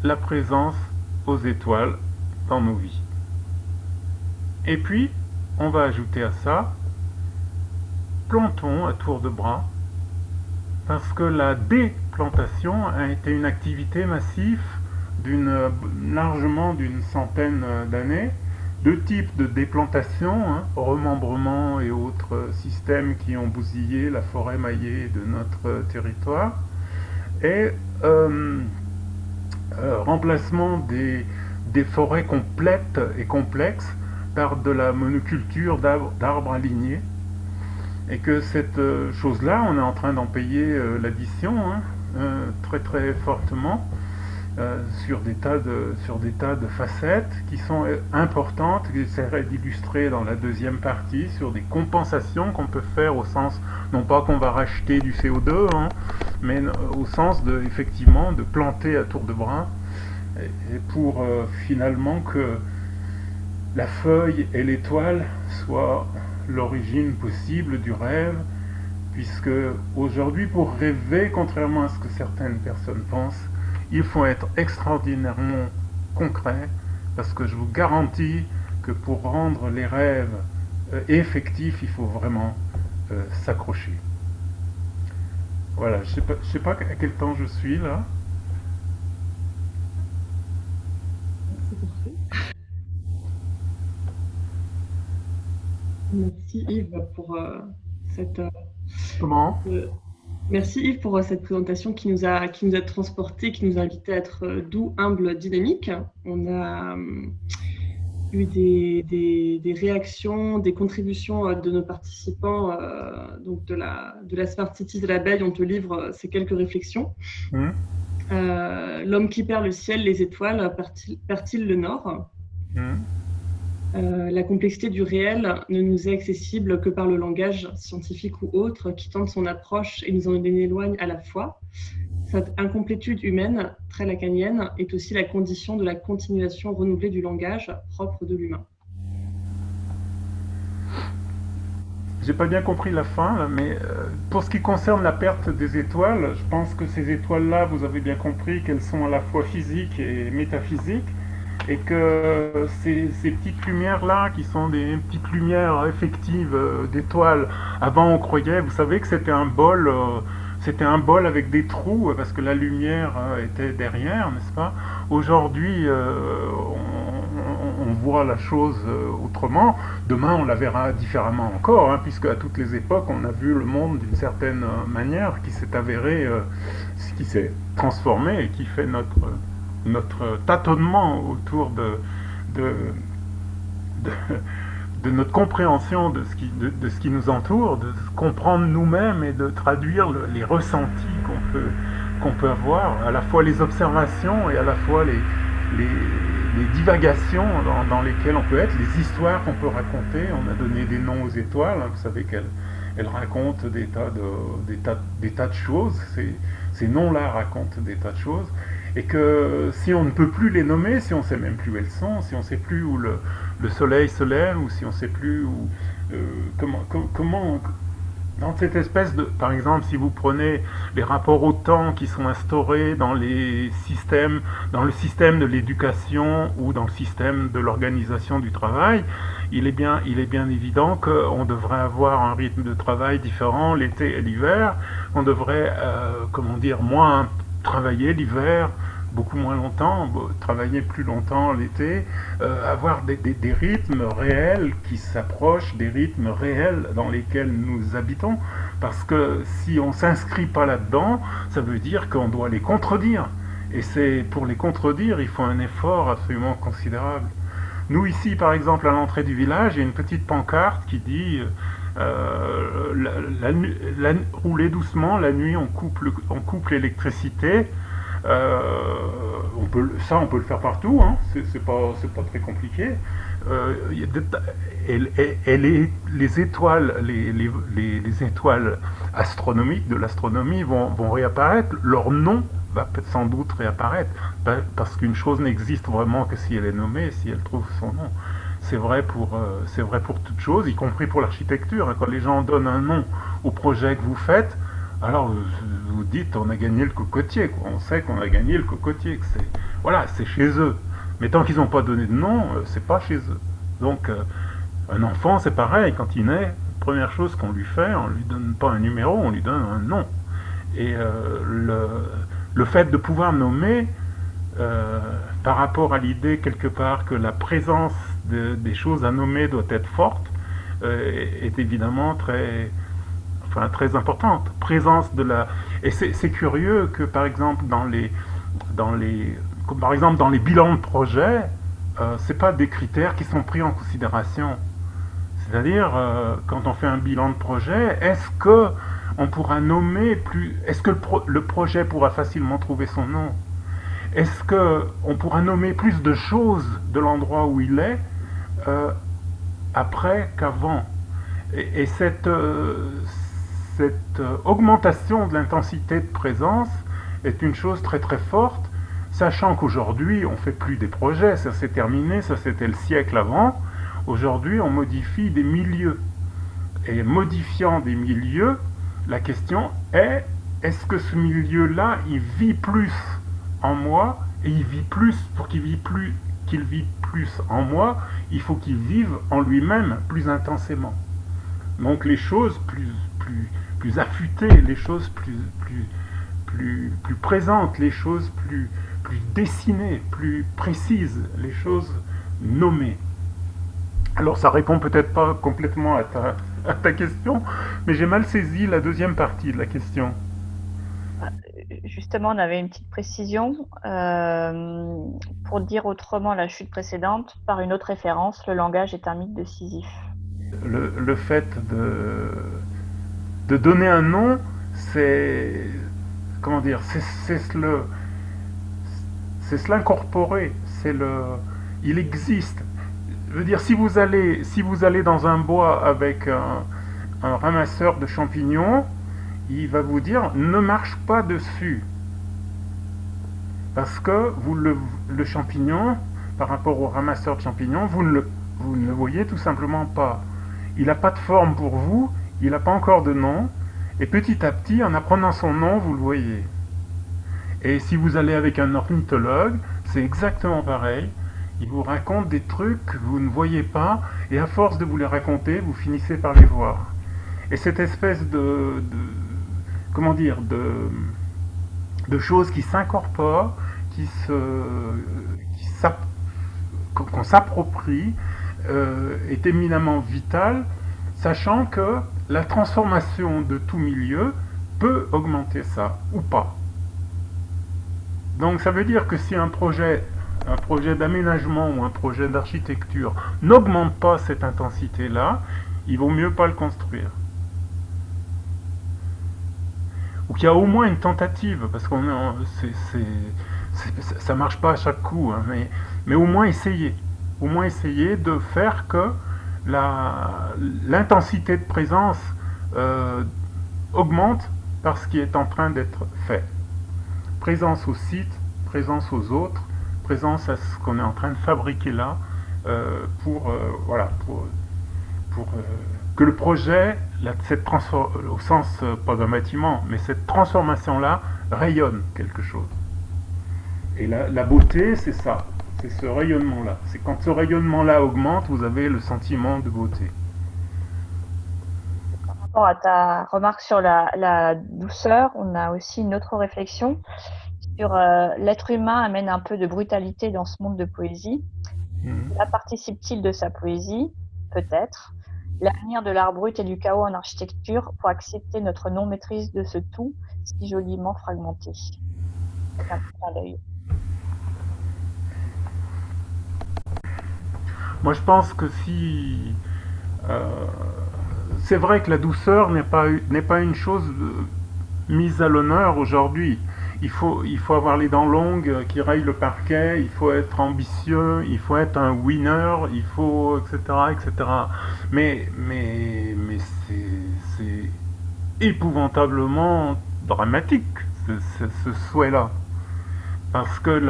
la présence aux étoiles dans nos vies. Et puis, on va ajouter à ça, plantons à tour de bras, parce que la déplantation a été une activité massive largement d'une centaine d'années, deux types de déplantation, remembrement et autres systèmes qui ont bousillé la forêt maillée de notre territoire, et remplacement des forêts complètes et complexes par de la monoculture d'arbres alignés, et que cette chose-là, on est en train d'en payer l'addition très très fortement sur des tas de facettes qui sont importantes, que j'essaierai d'illustrer dans la deuxième partie, sur des compensations qu'on peut faire au sens, non pas qu'on va racheter du CO2, mais au sens de, effectivement, de planter à tour de bras, et pour finalement que la feuille et l'étoile soient l'origine possible du rêve, puisque aujourd'hui, pour rêver, contrairement à ce que certaines personnes pensent, il faut être extraordinairement concret, parce que je vous garantis que pour rendre les rêves effectifs, il faut vraiment s'accrocher. Voilà, je sais pas à quel temps je suis là. C'est parfait. Merci Yves pour cette... Comment Merci Yves pour cette présentation qui nous a transportés, qui nous a invités à être doux, humbles, dynamiques. On a eu des réactions, des contributions de nos participants, donc de la Smart Cities de l'abeille. On te livre ces quelques réflexions. L'homme qui perd le ciel, les étoiles, perd-il le nord ? La complexité du réel ne nous est accessible que par le langage scientifique ou autre qui tente son approche et nous en éloigne à la fois. Cette incomplétude humaine, très lacanienne, est aussi la condition de la continuation renouvelée du langage propre de l'humain. J'ai pas bien compris la fin, là, mais pour ce qui concerne la perte des étoiles, je pense que ces étoiles-là, vous avez bien compris qu'elles sont à la fois physiques et métaphysiques, et que ces petites lumières-là, qui sont des petites lumières effectives d'étoiles, avant on croyait, vous savez que c'était un bol avec des trous, parce que la lumière était derrière, n'est-ce pas? Aujourd'hui, on voit la chose autrement. Demain, on la verra différemment encore, puisque à toutes les époques, on a vu le monde d'une certaine manière qui s'est avéré, qui s'est transformé et qui fait notre tâtonnement autour de notre compréhension de ce qui nous entoure, de comprendre nous-mêmes et de traduire les ressentis qu'on peut avoir, à la fois les observations et à la fois les divagations dans lesquelles on peut être, les histoires qu'on peut raconter. On a donné des noms aux étoiles, vous savez qu'elles racontent des tas de choses, ces noms-là racontent des tas de choses, et que si on ne peut plus les nommer, si on ne sait même plus où elles sont, si on ne sait plus où le soleil se lève, ou si on ne sait plus où, comment dans cette espèce de, par exemple, si vous prenez les rapports au temps qui sont instaurés dans le système de l'éducation ou dans le système de l'organisation du travail, il est bien évident qu'on devrait avoir un rythme de travail différent l'été et l'hiver. On devrait, moins travailler l'hiver, beaucoup moins longtemps, travailler plus longtemps l'été, avoir des rythmes réels qui s'approchent des rythmes réels dans lesquels nous habitons, parce que si on ne s'inscrit pas là-dedans, ça veut dire qu'on doit les contredire, et pour les contredire, il faut un effort absolument considérable. Nous ici, par exemple, à l'entrée du village, il y a une petite pancarte qui dit Rouler doucement, la nuit on coupe l'électricité. On peut le faire partout, hein. C'est pas très compliqué. Les étoiles, les étoiles astronomiques de l'astronomie vont réapparaître. Leur nom va sans doute réapparaître, parce qu'une chose n'existe vraiment que si elle est nommée, si elle trouve son nom. C'est vrai pour toute chose, y compris pour l'architecture. Quand les gens donnent un nom au projet que vous faites, alors vous dites on a gagné le cocotier, quoi. On sait qu'on a gagné le cocotier, que c'est chez eux. Mais tant qu'ils n'ont pas donné de nom, c'est pas chez eux. Donc un enfant c'est pareil, quand il naît, première chose qu'on lui fait, on lui donne pas un numéro, on lui donne un nom. Et le fait de pouvoir nommer, par rapport à l'idée quelque part que la présence des choses à nommer doit être forte, est évidemment très importante. Présence de la... Et c'est curieux que par exemple dans les bilans de projet, c'est pas des critères qui sont pris en considération. C'est-à-dire, quand on fait un bilan de projet, est-ce que on pourra nommer plus... Est-ce que le projet pourra facilement trouver son nom? Est-ce qu'on pourra nommer plus de choses de l'endroit où il est après qu'avant? Et cette augmentation de l'intensité de présence est une chose très très forte, sachant qu'aujourd'hui on fait plus des projets, ça s'est terminé, ça c'était le siècle avant. Aujourd'hui on modifie des milieux. Et modifiant des milieux, la question est, est-ce que ce milieu-là, il vit plus en moi, et il vit plus, pour qu'il vive plus en moi, il faut qu'il vive en lui-même plus intensément. Donc les choses plus affûtées, les choses plus présentes, les choses plus dessinées, plus précises, les choses nommées. Alors ça répond peut-être pas complètement à ta question, mais j'ai mal saisi la deuxième partie de la question. Justement, on avait une petite précision pour dire autrement la chute précédente par une autre référence, le langage est un mythe de Sisyphe. Le fait de donner un nom, c'est comment dire, c'est se l'incorporer, il existe. Je veux dire, si vous allez dans un bois avec un ramasseur de champignons, il va vous dire ne marche pas dessus, parce que le champignon, par rapport au ramasseur de champignons, vous ne le voyez tout simplement pas. Il n'a pas de forme pour vous, il n'a pas encore de nom, et petit à petit, en apprenant son nom, vous le voyez. Et si vous allez avec un ornithologue, c'est exactement pareil. Il vous raconte des trucs que vous ne voyez pas, et à force de vous les raconter, vous finissez par les voir. Et cette espèce de choses qui s'incorporent, qu'on s'approprie, est éminemment vitale, sachant que la transformation de tout milieu peut augmenter ça, ou pas. Donc ça veut dire que si un projet d'aménagement ou un projet d'architecture n'augmente pas cette intensité-là, il vaut mieux pas le construire. Ou qu'il y a au moins une tentative, parce que ça marche pas à chaque coup, hein, mais au moins essayer. Au moins essayer de faire que l'intensité de présence augmente par ce qui est en train d'être fait. Présence au site, présence aux autres, présence à ce qu'on est en train de fabriquer là, pour que le projet, au sens pas d'un bâtiment, mais cette transformation-là rayonne quelque chose. Et la beauté, c'est ça, c'est ce rayonnement-là. C'est quand ce rayonnement-là augmente, vous avez le sentiment de beauté. Par rapport à ta remarque sur la douceur, on a aussi une autre réflexion sur l'être humain amène un peu de brutalité dans ce monde de poésie. Là participe-t-il de sa poésie? Peut-être. L'avenir de l'art brut et du chaos en architecture pour accepter notre non-maîtrise de ce tout si joliment fragmenté. C'est un petit clin d'œil. Moi je pense que si c'est vrai que la douceur n'est pas une chose mise à l'honneur aujourd'hui. Il faut avoir les dents longues qui rayent le parquet, il faut être ambitieux, il faut être un winner, il faut, etc., etc. Mais c'est épouvantablement dramatique, ce souhait-là. Parce que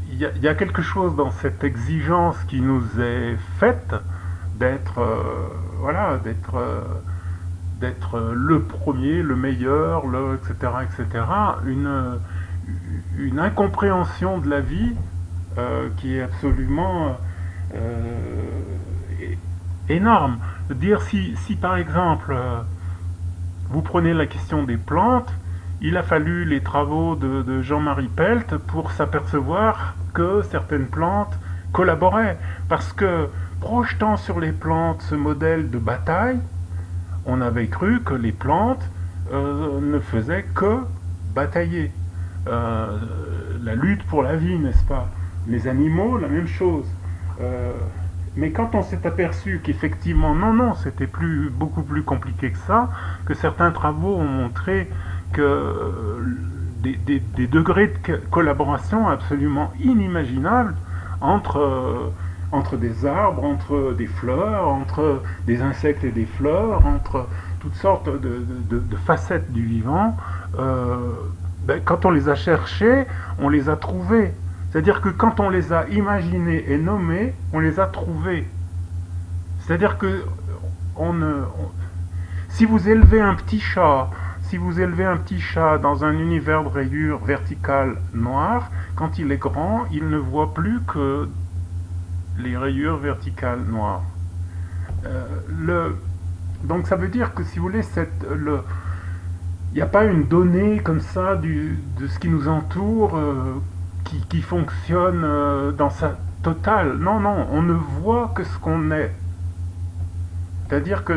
il y a quelque chose dans cette exigence qui nous est faite d'être d'être le premier, le meilleur, etc., etc. Une incompréhension de la vie qui est absolument énorme. Dire si par exemple vous prenez la question des plantes, il a fallu les travaux de Jean-Marie Pelt pour s'apercevoir que certaines plantes collaboraient. Parce que projetant sur les plantes ce modèle de bataille, on avait cru que les plantes ne faisaient que batailler. La lutte pour la vie, n'est-ce pas? Les animaux, la même chose. Mais quand on s'est aperçu qu'effectivement, non, c'était beaucoup plus compliqué que ça, que certains travaux ont montré que des degrés de collaboration absolument inimaginables entre des arbres, entre des fleurs, entre des insectes et des fleurs, entre toutes sortes de facettes du vivant, quand on les a cherchées, on les a trouvées. C'est-à-dire que quand on les a imaginées et nommées, on les a trouvées. C'est-à-dire que si vous élevez un petit chat, dans un univers de rayures verticales noires, quand il est grand, il ne voit plus que les rayures verticales noires. Donc ça veut dire que, si vous voulez, il n'y a pas une donnée comme ça de ce qui nous entoure qui fonctionne dans sa totale. Non, on ne voit que ce qu'on est. C'est-à-dire que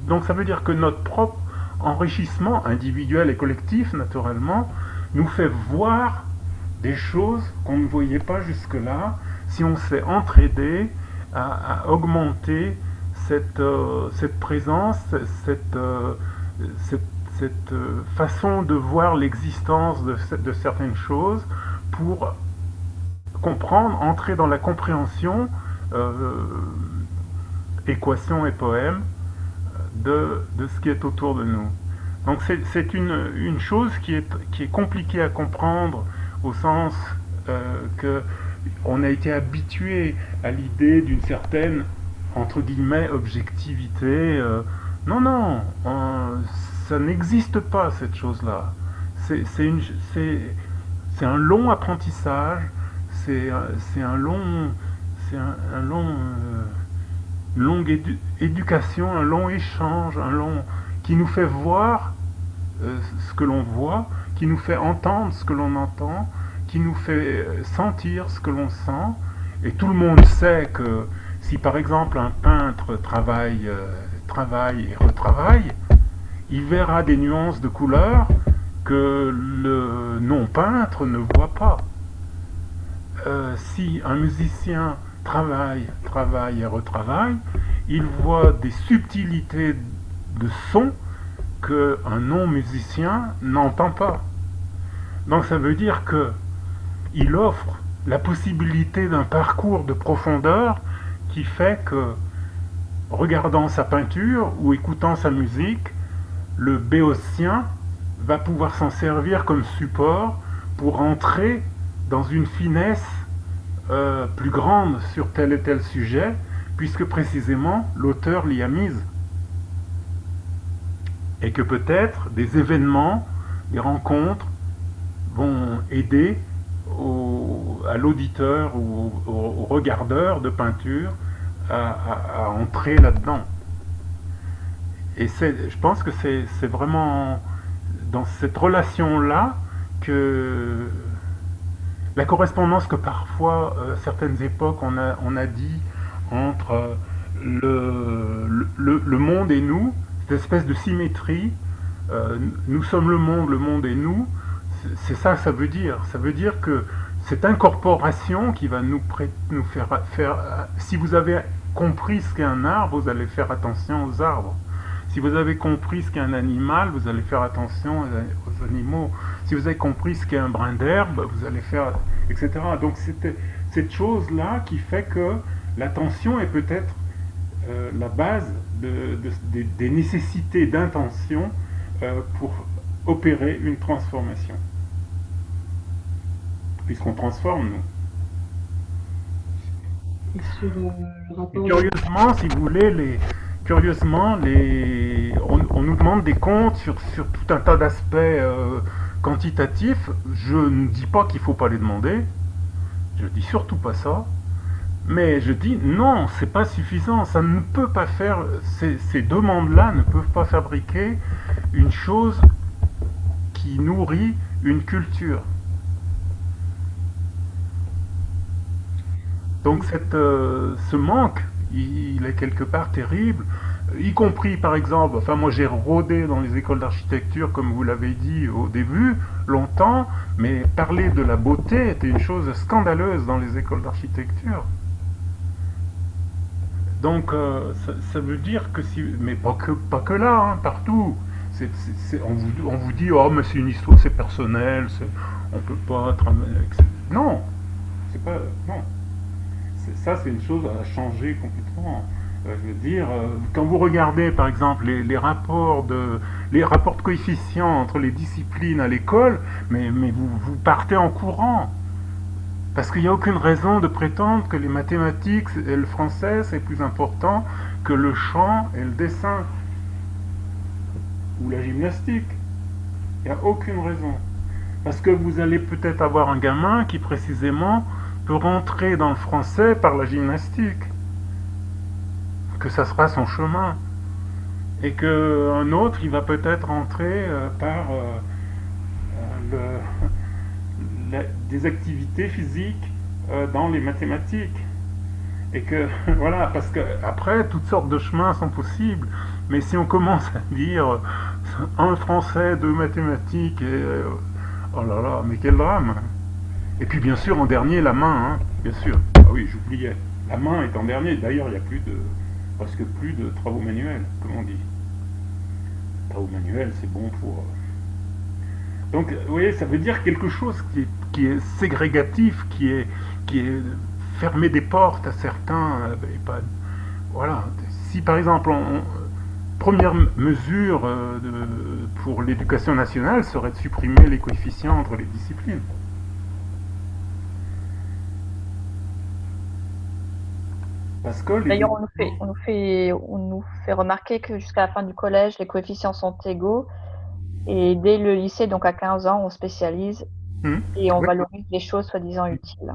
donc ça veut dire que notre propre enrichissement individuel et collectif, naturellement, nous fait voir des choses qu'on ne voyait pas jusque-là, si on s'est entraidé à augmenter cette présence, cette façon de voir l'existence de certaines choses, pour comprendre, entrer dans la compréhension, équation et poème, de ce qui est autour de nous. Donc c'est une chose qui est compliquée à comprendre, au sens que on a été habitué à l'idée d'une certaine, entre guillemets, objectivité. Non, ça n'existe pas, cette chose-là. C'est un long apprentissage, une longue éducation, un long échange, qui nous fait voir ce que l'on voit, qui nous fait entendre ce que l'on entend, qui nous fait sentir ce que l'on sent. Et tout le monde sait que si par exemple un peintre travaille et retravaille, il verra des nuances de couleurs que le non-peintre ne voit pas. Si un musicien travaille et retravaille, il voit des subtilités de son qu'un non-musicien n'entend pas. Donc ça veut dire qu'il offre la possibilité d'un parcours de profondeur qui fait que, regardant sa peinture ou écoutant sa musique, le béotien va pouvoir s'en servir comme support pour entrer dans une finesse plus grande sur tel et tel sujet, puisque précisément l'auteur l'y a mise. Et que peut-être des événements, des rencontres vont aider à l'auditeur ou au regardeur de peinture à entrer là-dedans. Et je pense que c'est vraiment dans cette relation-là que la correspondance que parfois, à certaines époques, on a dit entre le monde et nous, cette espèce de symétrie, nous sommes le monde est nous, c'est ça que ça veut dire. Ça veut dire que cette incorporation qui va nous faire, si vous avez compris ce qu'est un arbre, vous allez faire attention aux arbres. Si vous avez compris ce qu'est un animal, vous allez faire attention aux animaux. Si vous avez compris ce qu'est un brin d'herbe, vous allez faire, etc. Donc c'est cette chose-là qui fait que l'attention est peut-être la base des nécessités d'intention pour opérer une transformation. Puisqu'on transforme, nous. Et sur le rapport... Curieusement, si vous voulez, on nous demande des comptes sur tout un tas d'aspects quantitatifs. Je ne dis pas qu'il ne faut pas les demander. Je dis surtout pas ça. Mais je dis non, c'est pas suffisant. Ça ne peut pas faire. Ces demandes-là ne peuvent pas fabriquer une chose qui nourrit une culture. Donc ce manque, il est quelque part terrible, y compris par exemple, enfin moi j'ai rôdé dans les écoles d'architecture, comme vous l'avez dit au début, longtemps, mais parler de la beauté était une chose scandaleuse dans les écoles d'architecture. Donc ça veut dire que si, mais pas que là, hein, partout. On vous dit, oh mais c'est une histoire, c'est personnel, on peut pas... Non, c'est pas... Non. Ça, c'est une chose à changer complètement. Je veux dire, quand vous regardez, par exemple, les rapports de coefficients entre les disciplines à l'école, mais vous partez en courant. Parce qu'il n'y a aucune raison de prétendre que les mathématiques et le français, c'est plus important que le chant et le dessin. Ou la gymnastique. Il n'y a aucune raison. Parce que vous allez peut-être avoir un gamin qui, précisément, peut rentrer dans le français par la gymnastique, que ça sera son chemin, et qu'un autre il va peut-être rentrer par des activités physiques dans les mathématiques, et que voilà, parce que après toutes sortes de chemins sont possibles, mais si on commence à dire un français, deux mathématiques, et oh là là, mais quel drame! Et puis bien sûr en dernier la main, hein, bien sûr. Ah oui, j'oubliais. La main est en dernier. D'ailleurs, il n'y a presque plus de travaux manuels, comme on dit. Travaux manuels, c'est bon pour. Donc, vous voyez, ça veut dire quelque chose qui est ségrégatif, qui est fermer des portes à certains. Et pas... Voilà. Si par exemple, première mesure pour l'éducation nationale serait de supprimer les coefficients entre les disciplines. D'ailleurs, on nous fait remarquer que jusqu'à la fin du collège, les coefficients sont égaux. Et dès le lycée, donc à 15 ans, on spécialise et on valorise les choses soi-disant utiles.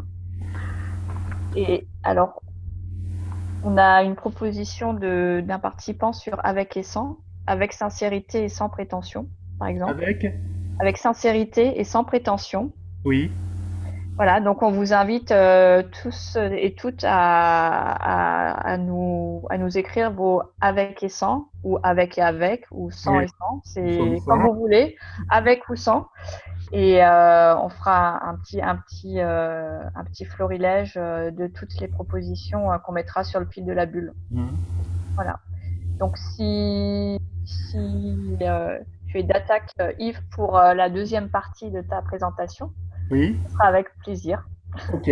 Et alors, on a une proposition d'un participant sur avec et sans, avec sincérité et sans prétention, par exemple. Avec sincérité et sans prétention. Oui. Voilà, donc on vous invite tous et toutes à nous écrire vos avec et sans, ou avec et avec, ou sans et sans, c'est comme vous voulez, avec ou sans. Et on fera un petit florilège de toutes les propositions qu'on mettra sur le fil de la bulle. Voilà. Donc si tu es d'attaque, Yves, pour la deuxième partie de ta présentation, oui, ce sera avec plaisir. Ok.